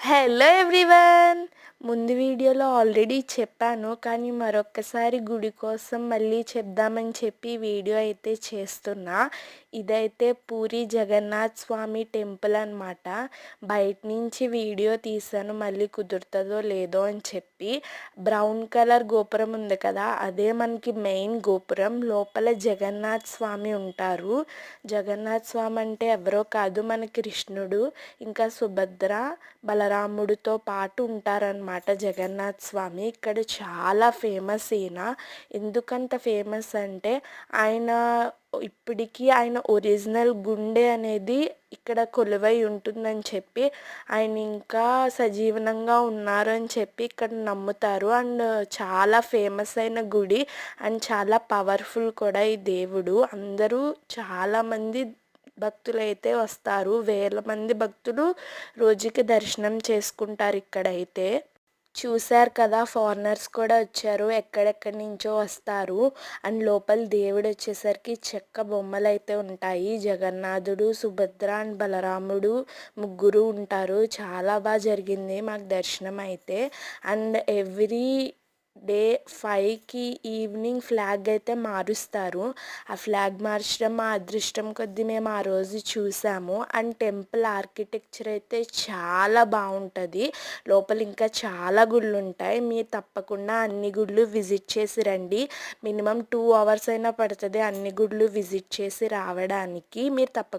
Hello everyone. ముందు వీడియోలో already చెప్పాను, కానీ మరొక్కసారి గుడి కోసం మళ్ళీ చెప్దామని చెప్పి వీడియో అయితే చేస్తున్నా. ఇదైతే పూరి జగన్నాథ్ స్వామి టెంపుల్ అనమాట. బయట నుంచి వీడియో తీసాను, మళ్ళీ కుదురుతుందో లేదో అని చెప్పి. బ్రౌన్ కలర్ గోపురం ఉంది కదా, అదే మనకి మెయిన్ గోపురం. లోపల జగన్నాథ్ స్వామి ఉంటారు. జగన్నాథ్ స్వామి అంటే ఎవరో కాదు, మన కృష్ణుడు ఇంకా సుభద్ర బలరాముడితో పాటు ఉంటారనమాట జగన్నాథ్ స్వామి. ఇక్కడ చాలా ఫేమస్ ఈయన. ఎందుకంత ఫేమస్ అంటే ఆయన ఇప్పటికీ ఆయన ఒరిజినల్ గుండె అనేది ఇక్కడ కొలువై ఉంటుందని చెప్పి, ఆయన ఇంకా సజీవనంగా ఉన్నారు అని చెప్పి ఇక్కడ నమ్ముతారు. అండ్ చాలా ఫేమస్ అయిన గుడి అండ్ చాలా పవర్ఫుల్ కూడా ఈ దేవుడు. అందరూ చాలామంది భక్తులైతే వస్తారు, వేల మంది భక్తులు రోజుకి దర్శనం చేసుకుంటారు ఇక్కడైతే. చూశారు కదా, ఫారినర్స్ కూడా వచ్చారు, ఎక్కడెక్కడి నుంచో వస్తారు. అండ్ లోపల దేవుడు వచ్చేసరికి చెక్క బొమ్మలు అయితే ఉంటాయి. జగన్నాథుడు, సుభద్ర అండ్ బలరాముడు ముగ్గురు ఉంటారు. చాలా బాగా జరిగింది మాకు దర్శనం అయితే. అండ్ ఎవ్రీ డే 5కి ఈవినింగ్ ఫ్లాగ్ అయితే మారుస్తారు. ఆ ఫ్లాగ్ మార్చడం మా అదృష్టం కొద్దీ మేము ఆ రోజు చూసాము. అండ్ టెంపుల్ ఆర్కిటెక్చర్ అయితే చాలా బాగుంటుంది. లోపల ఇంకా చాలా గుళ్ళు ఉంటాయి. మీరు తప్పకుండా అన్ని గుళ్ళు విజిట్ చేసి రండి. మినిమం 2 hours అయినా పడుతుంది అన్ని గుళ్ళు విజిట్ చేసి రావడానికి. మీరు తప్పకుండా